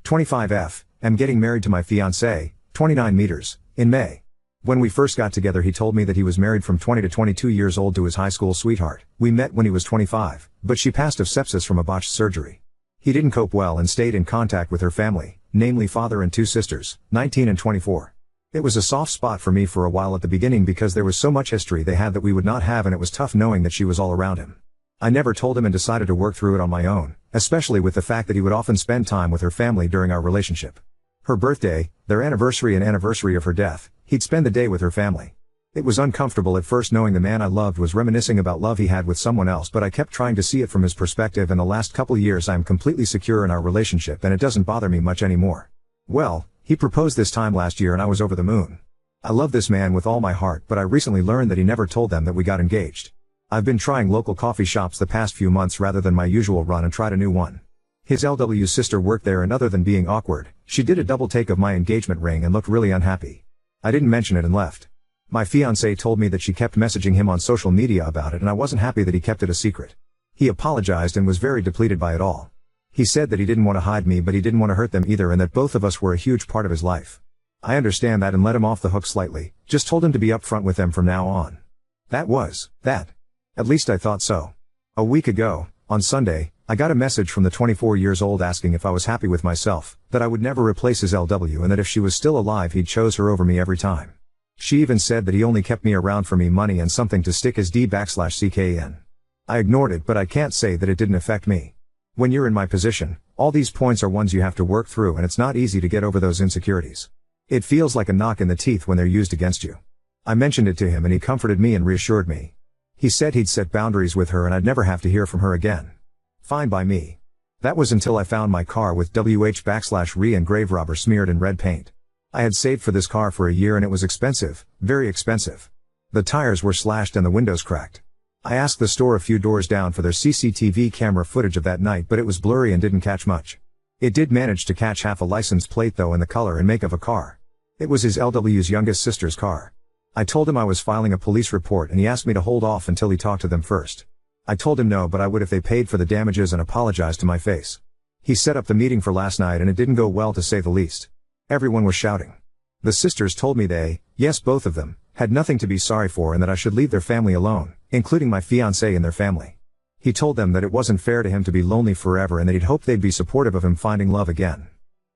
25F, am getting married to my fiancé, 29 meters, in May. When we first got together he told me that he was married from 20 to 22 years old to his high school sweetheart. We met when he was 25, but she passed of sepsis from a botched surgery. He didn't cope well and stayed in contact with her family, namely father and two sisters, 19 and 24. It was a soft spot for me for a while at the beginning because there was so much history they had that we would not have, and it was tough knowing that she was all around him. I never told him and decided to work through it on my own, especially with the fact that he would often spend time with her family during our relationship. Her birthday, their anniversary and anniversary of her death, he'd spend the day with her family. It was uncomfortable at first knowing the man I loved was reminiscing about love he had with someone else, but I kept trying to see it from his perspective, and the last couple years I'm completely secure in our relationship and it doesn't bother me much anymore. Well, he proposed this time last year and I was over the moon. I love this man with all my heart, but I recently learned that he never told them that we got engaged. I've been trying local coffee shops the past few months rather than my usual run and tried a new one. His LW's sister worked there, and other than being awkward, she did a double take of my engagement ring and looked really unhappy. I didn't mention it and left. My fiancé told me that she kept messaging him on social media about it, and I wasn't happy that he kept it a secret. He apologized and was very depleted by it all. He said that he didn't want to hide me, but he didn't want to hurt them either, and that both of us were a huge part of his life. I understand that and let him off the hook slightly, just told him to be upfront with them from now on. That was that. At least I thought so. A week ago, on Sunday, I got a message from the 24 years old asking if I was happy with myself, that I would never replace his LW, and that if she was still alive he'd chose her over me every time. She even said that he only kept me around for me money and something to stick his D/CK in. I ignored it, but I can't say that it didn't affect me. When you're in my position, all these points are ones you have to work through, and it's not easy to get over those insecurities. It feels like a knock in the teeth when they're used against you. I mentioned it to him and he comforted me and reassured me. He said he'd set boundaries with her and I'd never have to hear from her again. Fine by me. That was until I found my car with WH/RE and grave robber smeared in red paint. I had saved for this car for a year and it was expensive, very expensive. The tires were slashed and the windows cracked. I asked the store a few doors down for their CCTV camera footage of that night, but it was blurry and didn't catch much. It did manage to catch half a license plate though, and the color and make of a car. It was his LW's youngest sister's car. I told him I was filing a police report and he asked me to hold off until he talked to them first. I told him no, but I would if they paid for the damages, and apologized to my face. He set up the meeting for last night and it didn't go well, to say the least. Everyone was shouting. The sisters told me they, yes both of them, had nothing to be sorry for and that I should leave their family alone, including my fiancé and their family. He told them that it wasn't fair to him to be lonely forever and that he'd hoped they'd be supportive of him finding love again.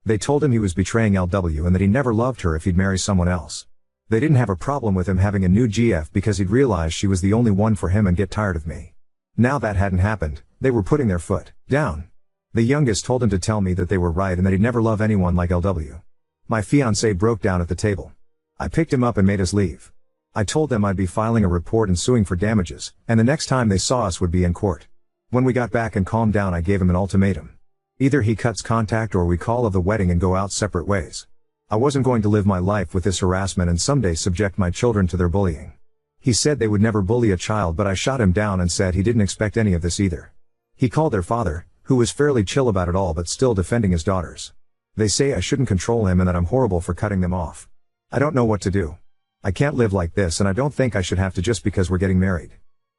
They told him he was betraying LW and that he never loved her if he'd marry someone else. They didn't have a problem with him having a new GF because he'd realized she was the only one for him and get tired of me. Now that hadn't happened, they were putting their foot down. The youngest told him to tell me that they were right and that he'd never love anyone like LW. My fiancé broke down at the table. I picked him up and made us leave. I told them I'd be filing a report and suing for damages, and the next time they saw us would be in court. When we got back and calmed down, I gave him an ultimatum. Either he cuts contact or we call off the wedding and go out separate ways. I wasn't going to live my life with this harassment and someday subject my children to their bullying. He said they would never bully a child, but I shot him down and said he didn't expect any of this either. He called their father, who was fairly chill about it all but still defending his daughters. They say I shouldn't control him and that I'm horrible for cutting them off. I don't know what to do. I can't live like this and I don't think I should have to just because we're getting married.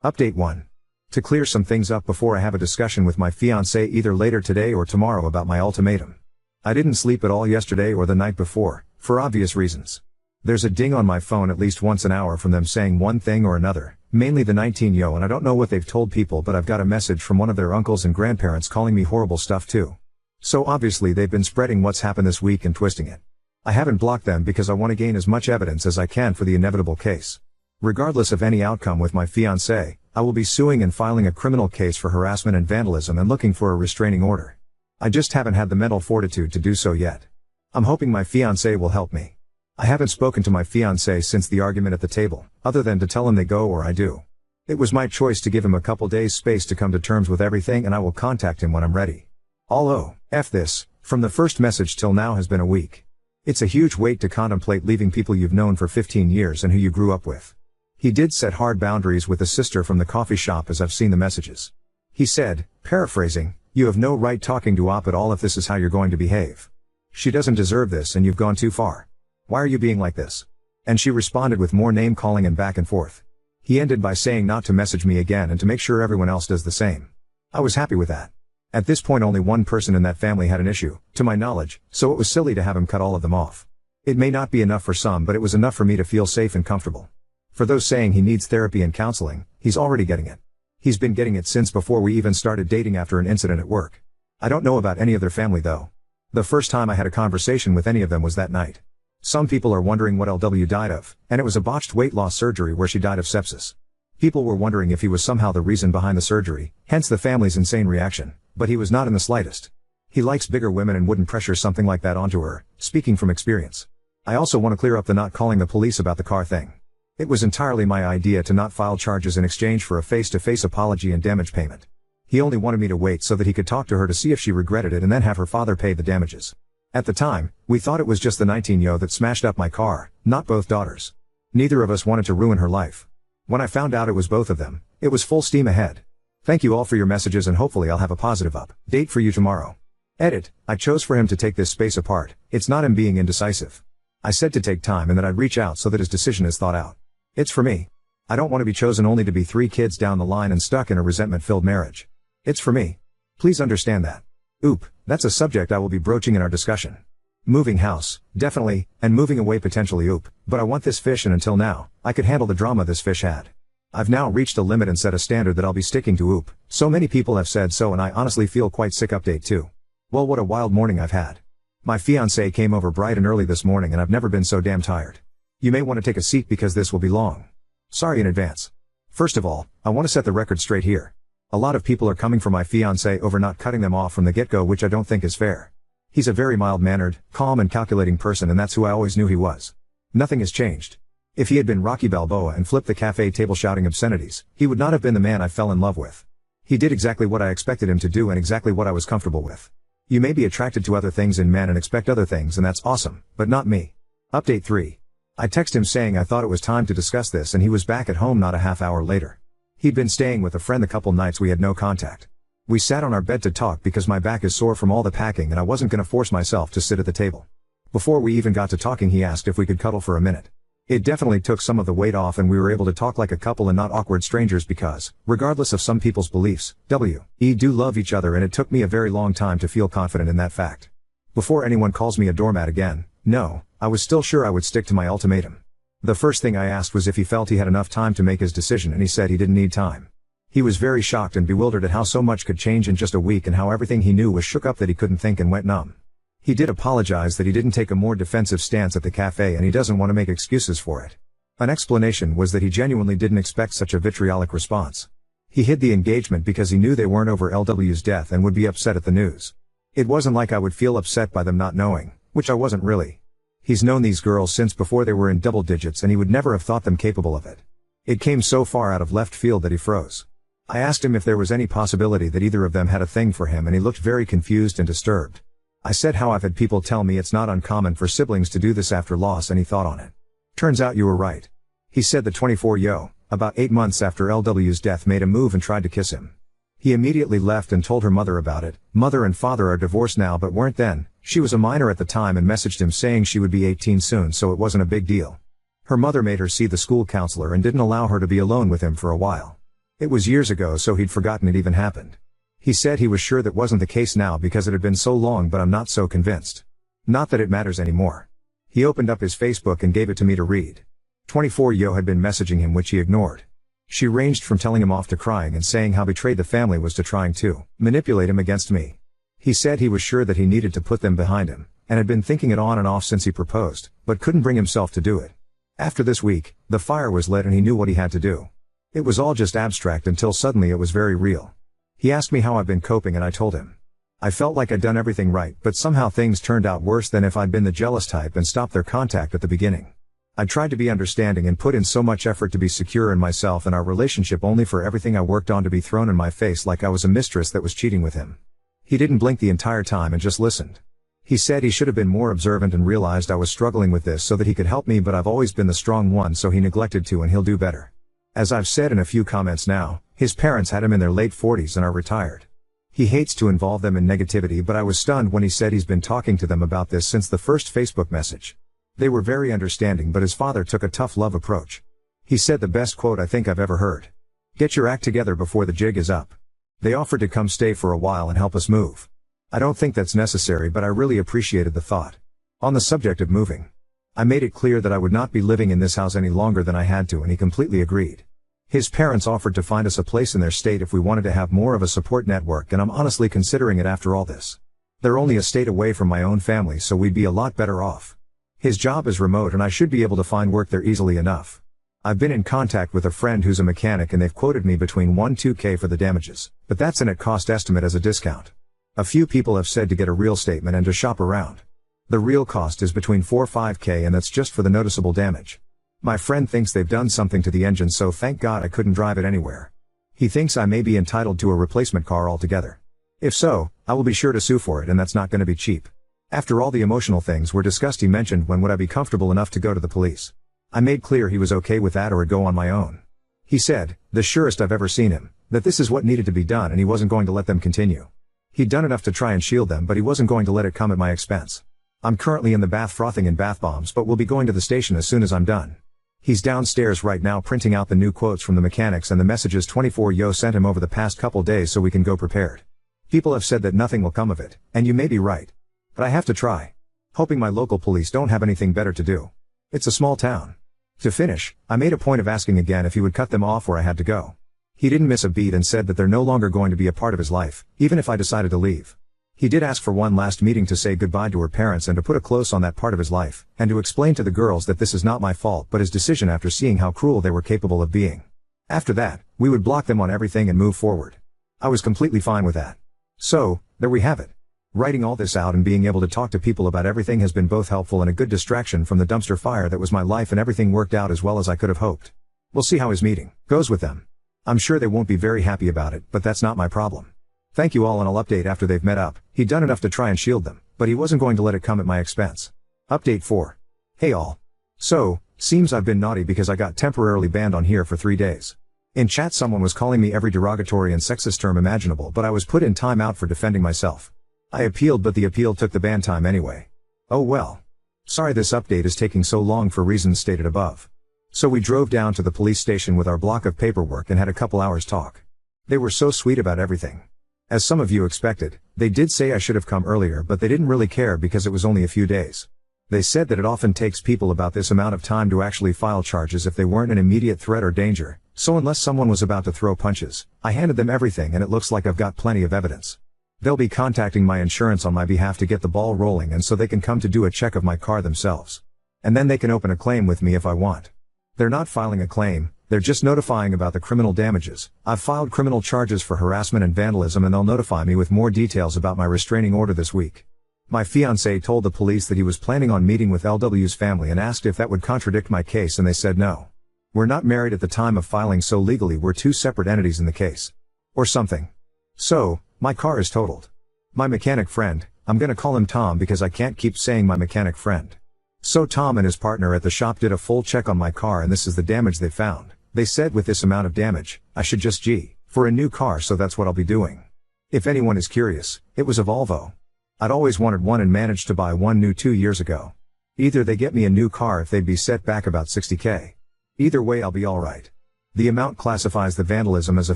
Update 1. To clear some things up before I have a discussion with my fiancé either later today or tomorrow about my ultimatum. I didn't sleep at all yesterday or the night before, for obvious reasons. There's a ding on my phone at least once an hour from them saying one thing or another, mainly the 19-yo, and I don't know what they've told people, but I've got a message from one of their uncles and grandparents calling me horrible stuff too. So obviously they've been spreading what's happened this week and twisting it. I haven't blocked them because I want to gain as much evidence as I can for the inevitable case. Regardless of any outcome with my fiancé, I will be suing and filing a criminal case for harassment and vandalism and looking for a restraining order. I just haven't had the mental fortitude to do so yet. I'm hoping my fiancé will help me. I haven't spoken to my fiancé since the argument at the table, other than to tell him they go or I do. It was my choice to give him a couple days space to come to terms with everything, and I will contact him when I'm ready. Although, F this, from the first message till now has been a week. It's a huge weight to contemplate leaving people you've known for 15 years and who you grew up with. He did set hard boundaries with the sister from the coffee shop, as I've seen the messages. He said, paraphrasing, "You have no right talking to Op at all if this is how you're going to behave. She doesn't deserve this and you've gone too far. Why are you being like this?" And she responded with more name calling and back and forth. He ended by saying not to message me again and to make sure everyone else does the same. I was happy with that. At this point only one person in that family had an issue, to my knowledge, so it was silly to have him cut all of them off. It may not be enough for some, but it was enough for me to feel safe and comfortable. For those saying he needs therapy and counseling, he's already getting it. He's been getting it since before we even started dating after an incident at work. I don't know about any of their family though. The first time I had a conversation with any of them was that night. Some people are wondering what LW died of, and it was a botched weight loss surgery where she died of sepsis. People were wondering if he was somehow the reason behind the surgery, hence the family's insane reaction, but he was not in the slightest. He likes bigger women and wouldn't pressure something like that onto her, speaking from experience. I also want to clear up the not calling the police about the car thing. It was entirely my idea to not file charges in exchange for a face-to-face apology and damage payment. He only wanted me to wait so that he could talk to her to see if she regretted it and then have her father pay the damages. At the time, we thought it was just the 19-yo that smashed up my car, not both daughters. Neither of us wanted to ruin her life. When I found out it was both of them, it was full steam ahead. Thank you all for your messages and hopefully I'll have a positive update for you tomorrow. Edit, I chose for him to take this space apart, it's not him being indecisive. I said to take time and that I'd reach out so that his decision is thought out. It's for me. I don't want to be chosen only to be 3 kids down the line and stuck in a resentment-filled marriage. It's for me. Please understand that. Oop, that's a subject I will be broaching in our discussion. Moving house, definitely, and moving away potentially oop, but I want this fish and until now, I could handle the drama this fish had. I've now reached a limit and set a standard that I'll be sticking to oop, so many people have said so and I honestly feel quite sick update too. Well what a wild morning I've had. My fiancé came over bright and early this morning and I've never been so damn tired. You may want to take a seat because this will be long. Sorry in advance. First of all, I want to set the record straight here. A lot of people are coming for my fiancé over not cutting them off from the get-go, which I don't think is fair. He's a very mild-mannered, calm and calculating person and that's who I always knew he was. Nothing has changed. If he had been Rocky Balboa and flipped the cafe table shouting obscenities, he would not have been the man I fell in love with. He did exactly what I expected him to do and exactly what I was comfortable with. You may be attracted to other things in men and expect other things and that's awesome, but not me. Update 3. I texted him saying I thought it was time to discuss this and he was back at home not a half hour later. He'd been staying with a friend the couple nights we had no contact. We sat on our bed to talk because my back is sore from all the packing and I wasn't gonna force myself to sit at the table. Before we even got to talking he asked if we could cuddle for a minute. It definitely took some of the weight off and we were able to talk like a couple and not awkward strangers because, regardless of some people's beliefs, we do love each other and it took me a very long time to feel confident in that fact. Before anyone calls me a doormat again, no, I was still sure I would stick to my ultimatum. The first thing I asked was if he felt he had enough time to make his decision and he said he didn't need time. He was very shocked and bewildered at how so much could change in just a week and how everything he knew was shook up that he couldn't think and went numb. He did apologize that he didn't take a more defensive stance at the cafe and he doesn't want to make excuses for it. An explanation was that he genuinely didn't expect such a vitriolic response. He hid the engagement because he knew they weren't over LW's death and would be upset at the news. It wasn't like I would feel upset by them not knowing, which I wasn't really. He's known these girls since before they were in double digits and he would never have thought them capable of it. It came so far out of left field that he froze. I asked him if there was any possibility that either of them had a thing for him and he looked very confused and disturbed. I said how I've had people tell me it's not uncommon for siblings to do this after loss and he thought on it. Turns out you were right. He said the 24-yo, about 8 months after LW's death made a move and tried to kiss him. He immediately left and told her mother about it. Mother and father are divorced now but weren't then. She was a minor at the time and messaged him saying she would be 18 soon so it wasn't a big deal. Her mother made her see the school counselor and didn't allow her to be alone with him for a while. It was years ago so he'd forgotten it even happened. He said he was sure that wasn't the case now because it had been so long but I'm not so convinced. Not that it matters anymore. He opened up his Facebook and gave it to me to read. 24-yo had been messaging him which he ignored. She ranged from telling him off to crying and saying how betrayed the family was to trying to manipulate him against me. He said he was sure that he needed to put them behind him, and had been thinking it on and off since he proposed, but couldn't bring himself to do it. After this week, the fire was lit and he knew what he had to do. It was all just abstract until suddenly it was very real. He asked me how I've been coping and I told him. I felt like I'd done everything right but somehow things turned out worse than if I'd been the jealous type and stopped their contact at the beginning. I tried to be understanding and put in so much effort to be secure in myself and our relationship only for everything I worked on to be thrown in my face like I was a mistress that was cheating with him. He didn't blink the entire time and just listened. He said he should have been more observant and realized I was struggling with this so that he could help me but I've always been the strong one so he neglected to and he'll do better. As I've said in a few comments now, his parents had him in their late 40s and are retired. He hates to involve them in negativity but I was stunned when he said he's been talking to them about this since the first Facebook message. They were very understanding but his father took a tough love approach. He said the best quote I think I've ever heard. Get your act together before the jig is up. They offered to come stay for a while and help us move. I don't think that's necessary, but I really appreciated the thought. On the subject of moving, I made it clear that I would not be living in this house any longer than I had to, and he completely agreed. His parents offered to find us a place in their state if we wanted to have more of a support network, and I'm honestly considering it after all this. They're only a state away from my own family, so we'd be a lot better off. His job is remote and I should be able to find work there easily enough. I've been in contact with a friend who's a mechanic and they've quoted me between 1-2K for the damages, but that's an at cost estimate as a discount. A few people have said to get a real statement and to shop around. The real cost is between 4-5K, and that's just for the noticeable damage. My friend thinks they've done something to the engine, so thank God I couldn't drive it anywhere. He thinks I may be entitled to a replacement car altogether. If so, I will be sure to sue for it, and that's not going to be cheap. After all the emotional things were discussed, he mentioned when would I be comfortable enough to go to the police. I made clear he was okay with that or I'd go on my own. He said, the surest I've ever seen him, that this is what needed to be done and he wasn't going to let them continue. He'd done enough to try and shield them, but he wasn't going to let it come at my expense. I'm currently in the bath frothing in bath bombs, but we'll be going to the station as soon as I'm done. He's downstairs right now printing out the new quotes from the mechanics and the messages 24 Yo sent him over the past couple days so we can go prepared. People have said that nothing will come of it, and you may be right. But I have to try. Hoping my local police don't have anything better to do. It's a small town. To finish, I made a point of asking again if he would cut them off or I had to go. He didn't miss a beat and said that they're no longer going to be a part of his life, even if I decided to leave. He did ask for one last meeting to say goodbye to her parents and to put a close on that part of his life, and to explain to the girls that this is not my fault but his decision after seeing how cruel they were capable of being. After that, we would block them on everything and move forward. I was completely fine with that. So, there we have it. Writing all this out and being able to talk to people about everything has been both helpful and a good distraction from the dumpster fire that was my life, and everything worked out as well as I could have hoped. We'll see how his meeting goes with them. I'm sure they won't be very happy about it, but that's not my problem. Thank you all, and I'll update after they've met up. He'd done enough to try and shield them, but he wasn't going to let it come at my expense. Update 4. Hey all. So, seems I've been naughty because I got temporarily banned on here for 3 days. In chat someone was calling me every derogatory and sexist term imaginable, but I was put in timeout for defending myself. I appealed, but the appeal took the ban time anyway. Oh well. Sorry this update is taking so long for reasons stated above. So we drove down to the police station with our block of paperwork and had a couple hours talk. They were so sweet about everything. As some of you expected, they did say I should have come earlier, but they didn't really care because it was only a few days. They said that it often takes people about this amount of time to actually file charges if they weren't an immediate threat or danger, so unless someone was about to throw punches, I handed them everything and it looks like I've got plenty of evidence. They'll be contacting my insurance on my behalf to get the ball rolling, and so they can come to do a check of my car themselves. And then they can open a claim with me if I want. They're not filing a claim, they're just notifying about the criminal damages. I've filed criminal charges for harassment and vandalism, and they'll notify me with more details about my restraining order this week. My fiancé told the police that he was planning on meeting with LW's family and asked if that would contradict my case, and they said no. We're not married at the time of filing, so legally we're two separate entities in the case. Or something. So, my car is totaled. My mechanic friend, I'm gonna call him Tom because I can't keep saying my mechanic friend. So Tom and his partner at the shop did a full check on my car, and this is the damage they found. They said with this amount of damage, I should just for a new car, so that's what I'll be doing. If anyone is curious, it was a Volvo. I'd always wanted one and managed to buy one new 2 years ago. Either they get me a new car if they'd be set back about 60K. Either way I'll be alright. The amount classifies the vandalism as a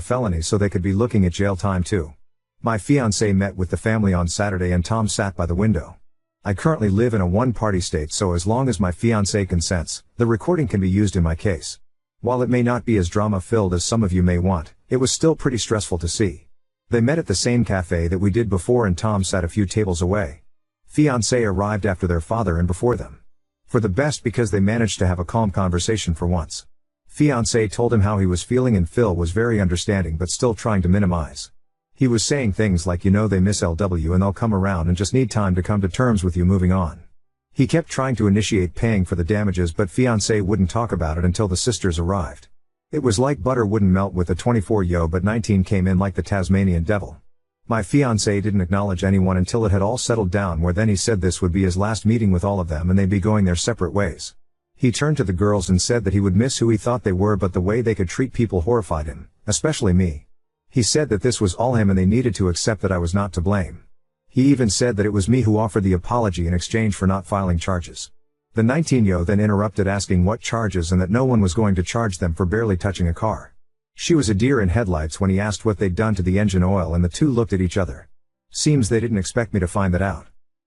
felony, so they could be looking at jail time too. My fiancé met with the family on Saturday and Tom sat by the window. I currently live in a one-party state, so as long as my fiancé consents, the recording can be used in my case. While it may not be as drama-filled as some of you may want, it was still pretty stressful to see. They met at the same cafe that we did before, and Tom sat a few tables away. Fiancé arrived after their father and before them. For the best, because they managed to have a calm conversation for once. Fiancé told him how he was feeling, and Phil was very understanding but still trying to minimize. He was saying things like, you know, they miss LW and they'll come around and just need time to come to terms with you moving on. He kept trying to initiate paying for the damages, but fiancé wouldn't talk about it until the sisters arrived. It was like butter wouldn't melt with the 24 yo, but 19 came in like the Tasmanian devil. My fiancé didn't acknowledge anyone until it had all settled down, where then he said this would be his last meeting with all of them and they'd be going their separate ways. He turned to the girls and said that he would miss who he thought they were, but the way they could treat people horrified him, especially me. He said that this was all him and they needed to accept that I was not to blame. He even said that it was me who offered the apology in exchange for not filing charges. The 19-yo then interrupted asking what charges and that no one was going to charge them for barely touching a car. She was a deer in headlights when he asked what they'd done to the engine oil, and the two looked at each other. Seems they didn't expect me to find that out.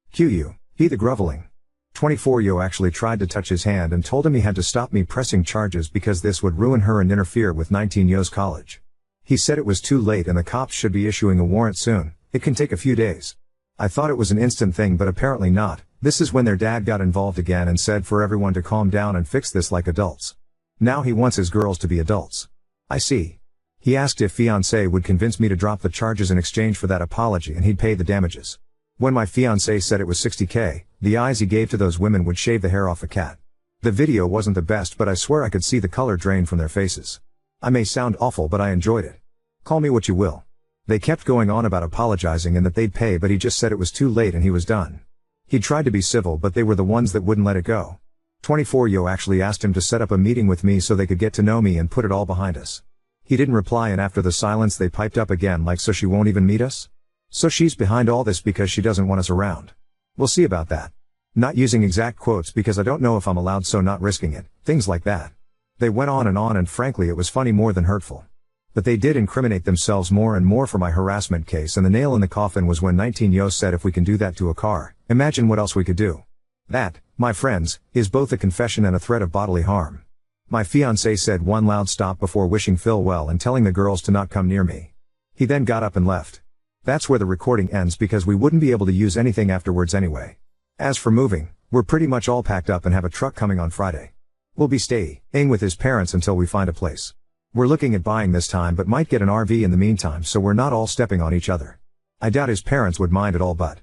He the groveling. 24 Yo actually tried to touch his hand and told him he had to stop me pressing charges because this would ruin her and interfere with 19 Yo's college. He said it was too late and the cops should be issuing a warrant soon. It can take a few days. I thought it was an instant thing, but apparently not. This is when their dad got involved again and said for everyone to calm down and fix this like adults. Now he wants his girls to be adults. I see. He asked if fiancé would convince me to drop the charges in exchange for that apology and he'd pay the damages. When my fiancé said it was $60K, the eyes he gave to those women would shave the hair off a cat. The video wasn't the best, but I swear I could see the color drain from their faces. I may sound awful, but I enjoyed it. Call me what you will. They kept going on about apologizing and that they'd pay, but he just said it was too late and he was done. He tried to be civil, but they were the ones that wouldn't let it go. 24 Yo actually asked him to set up a meeting with me so they could get to know me and put it all behind us. He didn't reply, and after the silence they piped up again like, so she won't even meet us? So she's behind all this because she doesn't want us around. We'll see about that. Not using exact quotes because I don't know if I'm allowed, so not risking it. Things like that. They went on and frankly it was funny more than hurtful. But they did incriminate themselves more and more for my harassment case, and the nail in the coffin was when 19 Yo said if we can do that to a car, imagine what else we could do. That, my friends, is both a confession and a threat of bodily harm. My fiancé said one loud stop before wishing Phil well and telling the girls to not come near me. He then got up and left. That's where the recording ends because we wouldn't be able to use anything afterwards anyway. As for moving, we're pretty much all packed up and have a truck coming on Friday. We'll be staying with his parents until we find a place. We're looking at buying this time, but might get an RV in the meantime so we're not all stepping on each other. I doubt his parents would mind at all, but